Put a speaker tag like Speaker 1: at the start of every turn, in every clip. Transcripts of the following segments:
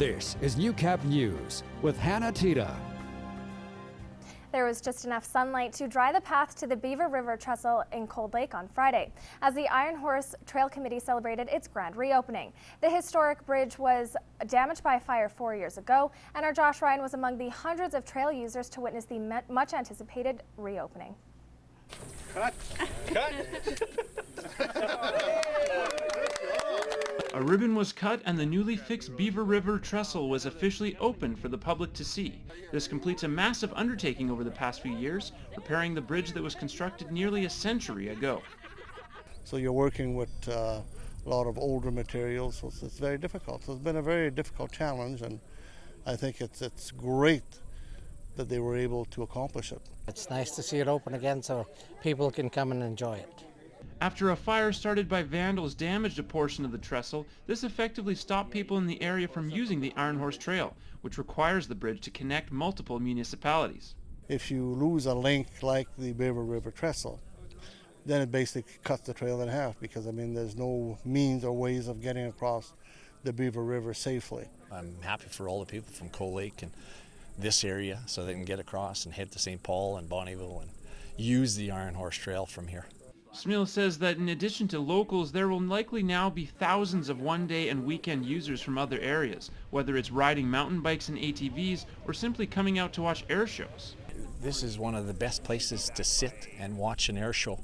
Speaker 1: This is Newcap News with Hannah Tita.
Speaker 2: There was just enough sunlight to dry the path to the Beaver River Trestle in Cold Lake on Friday, as the Iron Horse Trail Committee celebrated its grand reopening. The historic bridge was damaged by a fire 4 years ago, and our Josh Ryan was among the hundreds of trail users to witness the much anticipated reopening.
Speaker 3: Cut! Cut!
Speaker 4: A ribbon was cut and the newly fixed Beaver River Trestle was officially opened for the public to see. This completes a massive undertaking over the past few years, repairing the bridge that was constructed nearly a century ago.
Speaker 5: So you're working with a lot of older materials, so it's very difficult. So it's been a very difficult challenge, and I think it's great that they were able to accomplish it.
Speaker 6: It's nice to see it open again so people can come and enjoy it.
Speaker 4: After a fire started by vandals damaged a portion of the trestle, this effectively stopped people in the area from using the Iron Horse Trail, which requires the bridge to connect multiple municipalities.
Speaker 5: If you lose a link like the Beaver River Trestle, then it basically cuts the trail in half, because there's no means or ways of getting across the Beaver River safely.
Speaker 7: I'm happy for all the people from Cold Lake and this area so they can get across and head to St. Paul and Bonnyville and use the Iron Horse Trail from here.
Speaker 4: Smil says that in addition to locals, there will likely now be thousands of one-day and weekend users from other areas, whether it's riding mountain bikes and ATVs or simply coming out to watch air shows.
Speaker 7: This is one of the best places to sit and watch an air show,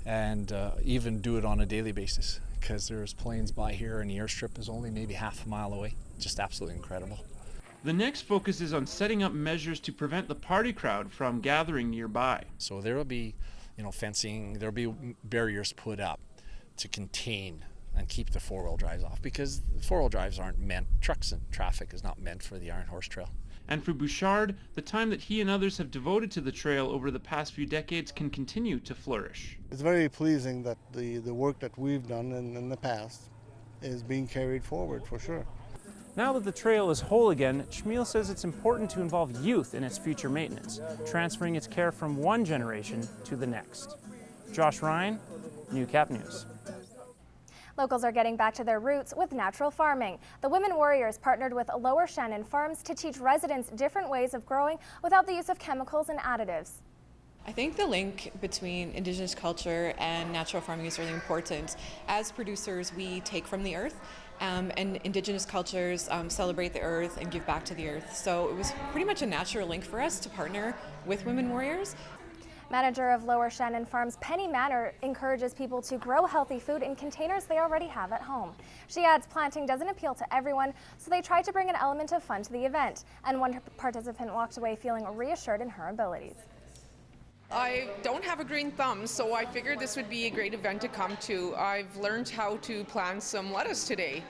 Speaker 7: and even do it on a daily basis, because there's planes by here and the airstrip is only maybe half a mile away. Just absolutely incredible.
Speaker 4: The next focus is on setting up measures to prevent the party crowd from gathering nearby.
Speaker 7: So there will be fencing, there'll be barriers put up to contain and keep the four-wheel drives off, because four-wheel drives aren't meant, trucks and traffic is not meant for the Iron Horse Trail.
Speaker 4: And for Bouchard, the time that he and others have devoted to the trail over the past few decades can continue to flourish.
Speaker 5: It's very pleasing that the work that we've done in the past is being carried forward, for sure.
Speaker 8: Now that the trail is whole again, Schmiel says it's important to involve youth in its future maintenance, transferring its care from one generation to the next. Josh Ryan, Newcap News.
Speaker 2: Locals are getting back to their roots with natural farming. The Women Warriors partnered with Lower Shannon Farms to teach residents different ways of growing without the use of chemicals and additives.
Speaker 9: I think the link between Indigenous culture and natural farming is really important. As producers, we take from the earth, and Indigenous cultures celebrate the earth and give back to the earth. So it was pretty much a natural link for us to partner with Women Warriors.
Speaker 2: Manager of Lower Shannon Farms, Penny Manor, encourages people to grow healthy food in containers they already have at home. She adds planting doesn't appeal to everyone, so they try to bring an element of fun to the event, and one participant walked away feeling reassured in her abilities.
Speaker 10: I don't have a green thumb, so I figured this would be a great event to come to. I've learned how to plant some lettuce today.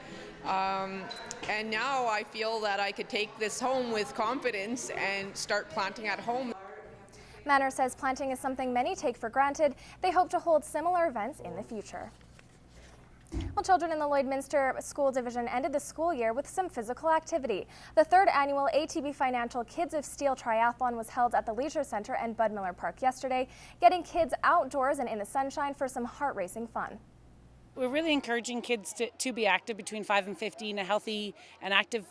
Speaker 10: And now I feel that I could take this home with confidence and start planting at home.
Speaker 2: Manor says planting is something many take for granted. They hope to hold similar events in the future. Well, children in the Lloydminster School Division ended the school year with some physical activity. The third annual ATB Financial Kids of Steel Triathlon was held at the Leisure Centre and Bud Miller Park yesterday, getting kids outdoors and in the sunshine for some heart-racing fun.
Speaker 11: We're really encouraging kids to be active between 5 and 15. A healthy and active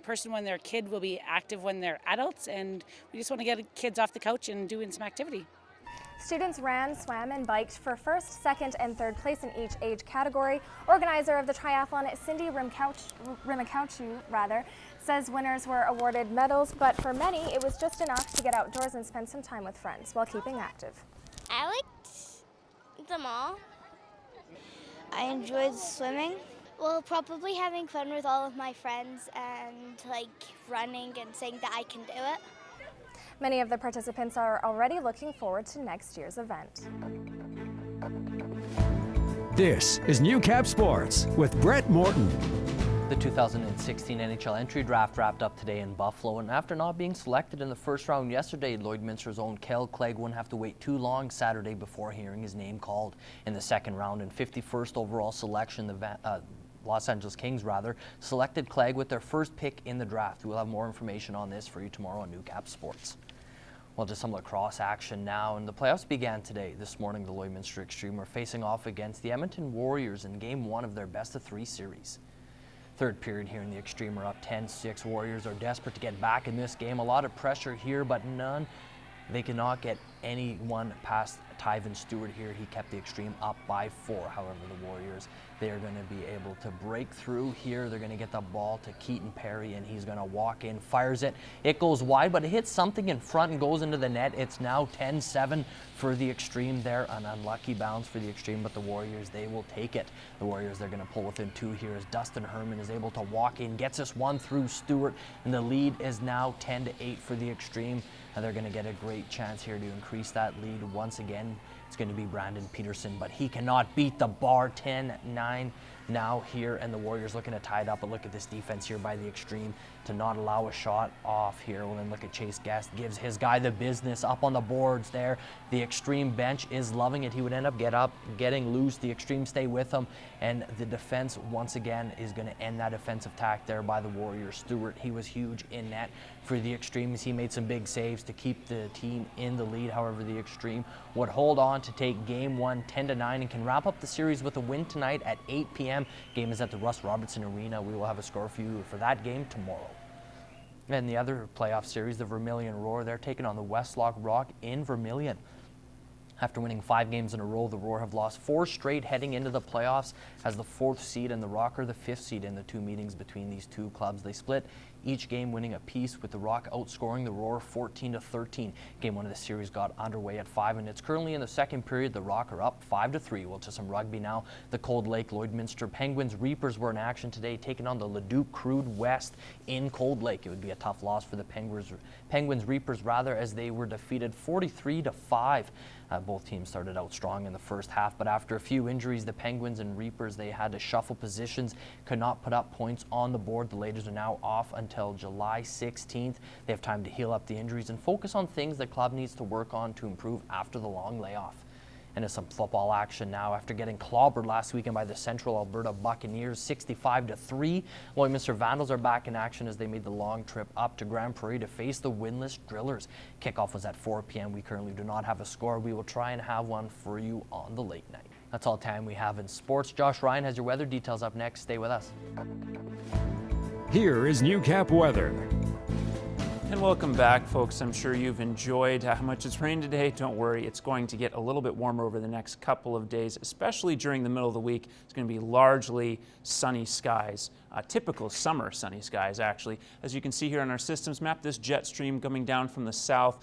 Speaker 11: person when they're a kid will be active when they're adults, and we just want to get kids off the couch and doing some activity.
Speaker 2: Students ran, swam, and biked for first, second, and third place in each age category. Organizer of the triathlon, Cindy Rimacauchu, says winners were awarded medals, but for many, it was just enough to get outdoors and spend some time with friends while keeping active.
Speaker 12: I liked them all. I enjoyed swimming. Well, probably having fun with all of my friends and running and saying that I can do it.
Speaker 2: Many of the participants are already looking forward to next year's event.
Speaker 1: This is Newcap Sports with Brett Morton.
Speaker 13: The 2016 NHL entry draft wrapped up today in Buffalo, and after not being selected in the first round yesterday, Lloydminster's own Kel Clegg wouldn't have to wait too long Saturday before hearing his name called in the second round. And 51st overall selection, the Los Angeles Kings selected Clegg with their first pick in the draft. We'll have more information on this for you tomorrow on Newcap Sports. Well, just some lacrosse action now, and the playoffs began today. This morning, the Lloydminster Extreme were facing off against the Edmonton Warriors in Game 1 of their best-of-3 series. Third period here in the Extreme are up 10-6. Warriors are desperate to get back in this game. A lot of pressure here, but none. They cannot get anyone past Tyven Stewart here. He kept the Extreme up by 4. However, the Warriors, they are going to be able to break through here. They're going to get the ball to Keaton Perry, and he's going to walk in, fires it. It goes wide, but it hits something in front and goes into the net. It's now 10-7 for the Extreme there. An unlucky bounce for the Extreme, but the Warriors, they will take it. The Warriors, they're going to pull within 2 here as Dustin Herman is able to walk in, gets this one through Stewart, and the lead is now 10-8 for the Extreme. And they're going to get a great chance here to increase that lead once again. It's going to be Brandon Peterson, but he cannot beat the bar. 10-9 now here, and the Warriors looking to tie it up. But look at this defense here by the Extreme to not allow a shot off here. Well, then look at Chase Guest, gives his guy the business up on the boards there. The Extreme bench is loving it. He would end up getting loose. The Extreme stay with him, and the defense once again is going to end that offensive attack there by the Warriors. Stewart, he was huge in net for the Extremes. He made some big saves to keep the team in the lead. However, the Extreme would hold on to take game 1 10-9 and can wrap up the series with a win tonight at 8 p.m. Game is at the Russ Robertson Arena. We will have a score for you for that game tomorrow. And the other playoff series, the Vermilion Roar, they're taking on the Westlock Rock in Vermilion. After winning 5 games in a row, the Roar have lost 4 straight heading into the playoffs as the 4th seed, and the Rock are the 5th seed in the 2 meetings between these 2 clubs. They split each game winning a piece, with the Rock outscoring the Roar 14-13. Game 1 of the series got underway at 5, and it's currently in the second period. The Rock are up 5-3. Well, to some rugby now. The Cold Lake Lloydminster Penguins Reapers were in action today, taking on the Leduc Crude West in Cold Lake. It would be a tough loss for the Penguins Reapers, as they were defeated 43-5. Both teams started out strong in the first half, but after a few injuries, the Penguins and Reapers, they had to shuffle positions, could not put up points on the board. The ladies are now off until July 16th. They have time to heal up the injuries and focus on things the club needs to work on to improve after the long layoff. Into some football action now. After getting clobbered last weekend by the Central Alberta Buccaneers 65-3, Lloydminster Vandals are back in action as they made the long trip up to Grand Prairie to face the winless Drillers. Kickoff was at 4 p.m. We currently do not have a score. We will try and have one for you on the late night. That's all time we have in sports. Josh Ryan has your weather details up next. Stay with us.
Speaker 1: Here is Newcap weather.
Speaker 8: And welcome back, folks. I'm sure you've enjoyed how much it's rained today. Don't worry, it's going to get a little bit warmer over the next couple of days, especially during the middle of the week. It's going to be largely sunny skies, typical summer sunny skies, actually. As you can see here on our systems map, this jet stream coming down from the south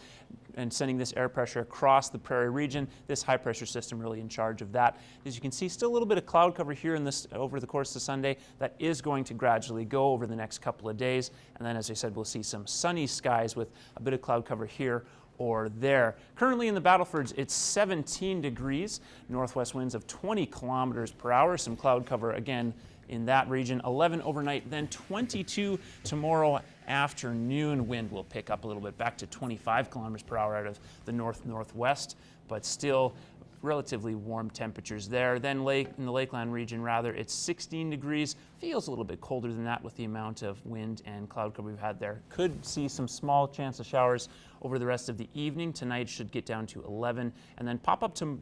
Speaker 8: and sending this air pressure across the prairie region. This high pressure system really in charge of that. As you can see, still a little bit of cloud cover here in this over the course of Sunday. That is going to gradually go over the next couple of days. And then, as I said, we'll see some sunny skies with a bit of cloud cover here or there. Currently in the Battlefords, it's 17 degrees, northwest winds of 20 kilometers per hour. Some cloud cover again in that region. 11 overnight, then 22 tomorrow afternoon. Wind will pick up a little bit, back to 25 kilometers per hour out of the northwest, but still relatively warm temperatures there. Then in the Lakeland region, it's 16 degrees. Feels a little bit colder than that with the amount of wind and cloud cover we've had there. Could see some small chance of showers over the rest of the evening. Tonight should get down to 11 and then pop up to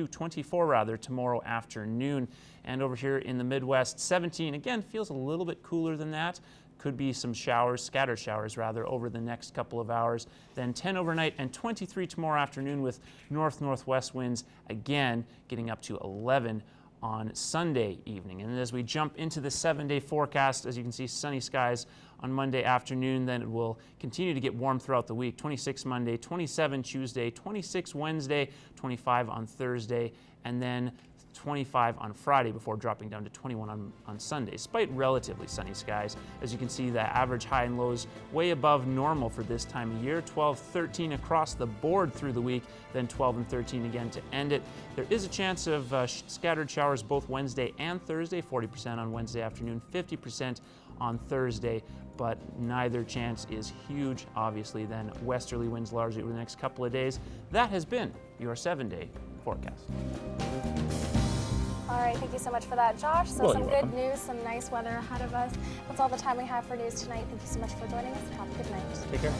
Speaker 8: 24 tomorrow afternoon. And over here in the Midwest, 17. Again, feels a little bit cooler than that. Could be some showers, scattered showers over the next couple of hours. Then 10 overnight and 23 tomorrow afternoon with northwest winds, again getting up to 11 on Sunday evening. And as we jump into the 7-day forecast, as you can see, sunny skies on Monday afternoon. Then it will continue to get warm throughout the week. 26 Monday, 27 Tuesday, 26 Wednesday, 25 on Thursday, and then 25 on Friday before dropping down to 21 on Sunday, despite relatively sunny skies. As you can see, the average high and lows way above normal for this time of year. 12, 13 across the board through the week, then 12 and 13 again to end it. There is a chance of scattered showers both Wednesday and Thursday, 40% on Wednesday afternoon, 50% on Thursday, but neither chance is huge, obviously. Then westerly winds largely over the next couple of days. That has been your 7-day forecast.
Speaker 2: All right, thank you so much for that, Josh. So some good
Speaker 8: welcome.
Speaker 2: news, some nice weather ahead of us. That's all the time we have for news tonight. Thank you so much for joining us. Have a good night.
Speaker 8: Take care.